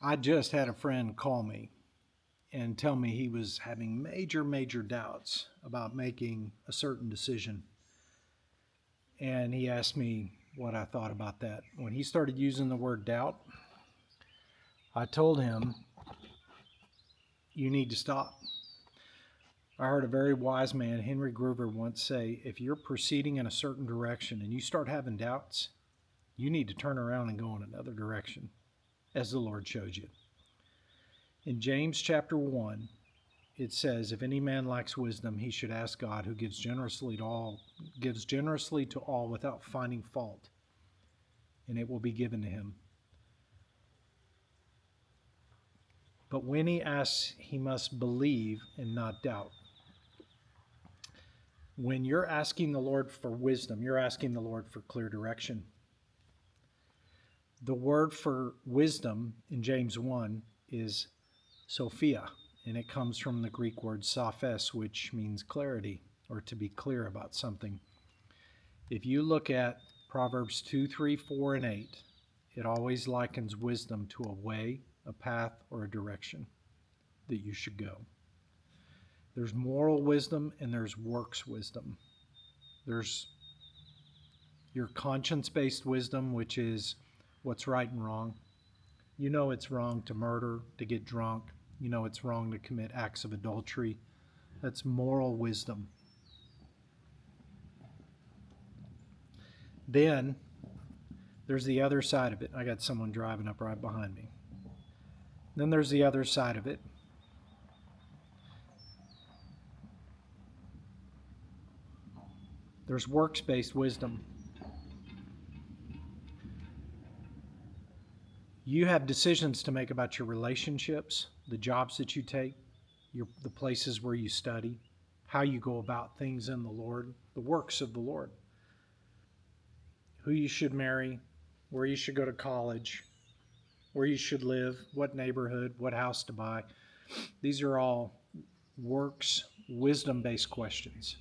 I just had a friend call me and tell me he was having major doubts about making a certain decision. And he asked me what I thought about that. When he started using the word doubt, I told him, you need to stop. I heard a very wise man, Henry Gruver, once say, if you're proceeding in a certain direction and you start having doubts, you need to turn around and go in another direction, as the Lord shows you. In James chapter 1, it says, if any man lacks wisdom, he should ask God, who gives generously to all without finding fault, and it will be given to him. But when he asks, he must believe and not doubt. When you're asking the Lord for wisdom, you're asking the Lord for clear direction. The word for wisdom in James 1 is Sophia, and it comes from the Greek word sophes, which means clarity or to be clear about something. If you look at Proverbs 2, 3, 4, and 8, it always likens wisdom to a way, a path, or a direction that you should go. There's moral wisdom and there's works wisdom. There's your conscience-based wisdom, which is what's right and wrong. You know it's wrong to murder, to get drunk. You know it's wrong to commit acts of adultery. That's moral wisdom. Then there's the other side of it. I got someone driving up right behind me. Then there's the other side of it. There's works-based wisdom. You have decisions to make about your relationships, the jobs that you take, the places where you study, how you go about things in the Lord, the works of the Lord, who you should marry, where you should go to college, where you should live, what neighborhood, what house to buy. These are all works, wisdom-based questions.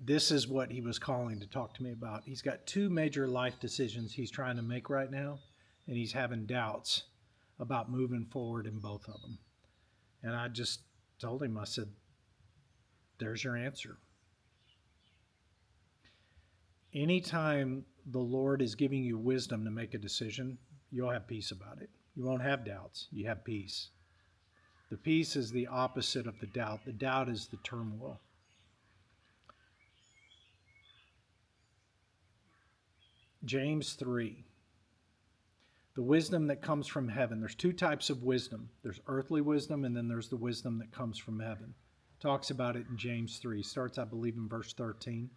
This is what he was calling to talk to me about. He's got two major life decisions he's trying to make right now, and he's having doubts about moving forward in both of them. And I just told him, I said, there's your answer. Anytime the Lord is giving you wisdom to make a decision, you'll have peace about it. You won't have doubts. You have peace. The peace is the opposite of the doubt. The doubt is the turmoil. James 3. The wisdom that comes from heaven. There's two types of wisdom. There's earthly wisdom, and then there's the wisdom that comes from heaven. Talks about it in James 3. Starts, I believe, in verse 13.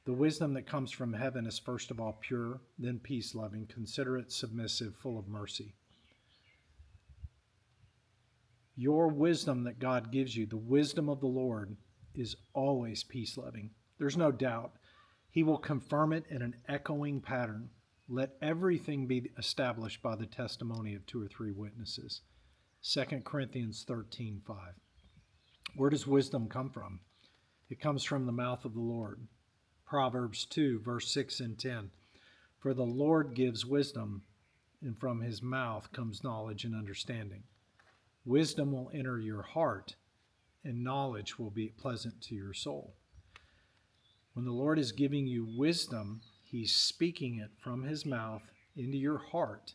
The wisdom that comes from heaven is first of all pure, then peace-loving, considerate, submissive, full of mercy. Your wisdom that God gives you, the wisdom of the Lord, is always peace-loving. There's no doubt. He will confirm it in an echoing pattern. Let everything be established by the testimony of 2 or 3 witnesses. 2 Corinthians 13:5. Where does wisdom come from? It comes from the mouth of the Lord. Proverbs 2, verse 6 and 10. For the Lord gives wisdom, and from his mouth comes knowledge and understanding. Wisdom will enter your heart, and knowledge will be pleasant to your soul. When the Lord is giving you wisdom, he's speaking it from his mouth into your heart.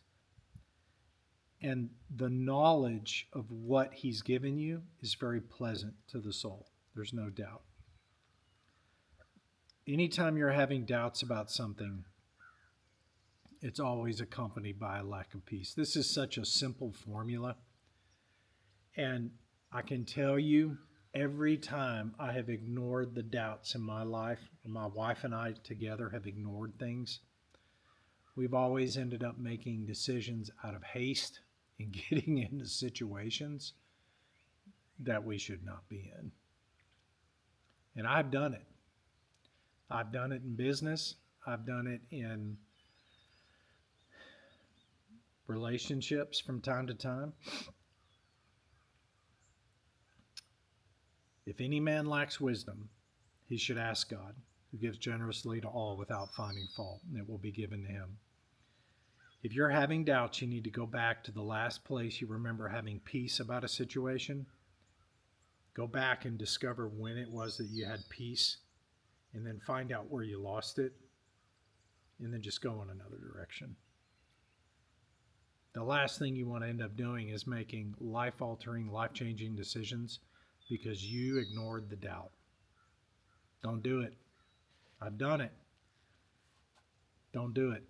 And the knowledge of what he's given you is very pleasant to the soul. There's no doubt. Anytime you're having doubts about something, it's always accompanied by a lack of peace. This is such a simple formula. And I can tell you, every time I have ignored the doubts in my life, my wife and I together have ignored things, we've always ended up making decisions out of haste and getting into situations that we should not be in. And I've done it. I've done it in business. I've done it in relationships from time to time. If any man lacks wisdom, he should ask God, who gives generously to all without finding fault, and it will be given to him. If you're having doubts, you need to go back to the last place you remember having peace about a situation. Go back and discover when it was that you had peace, and then find out where you lost it, and then just go in another direction. The last thing you want to end up doing is making life-altering, life-changing decisions because you ignored the doubt. Don't do it. I've done it. Don't do it.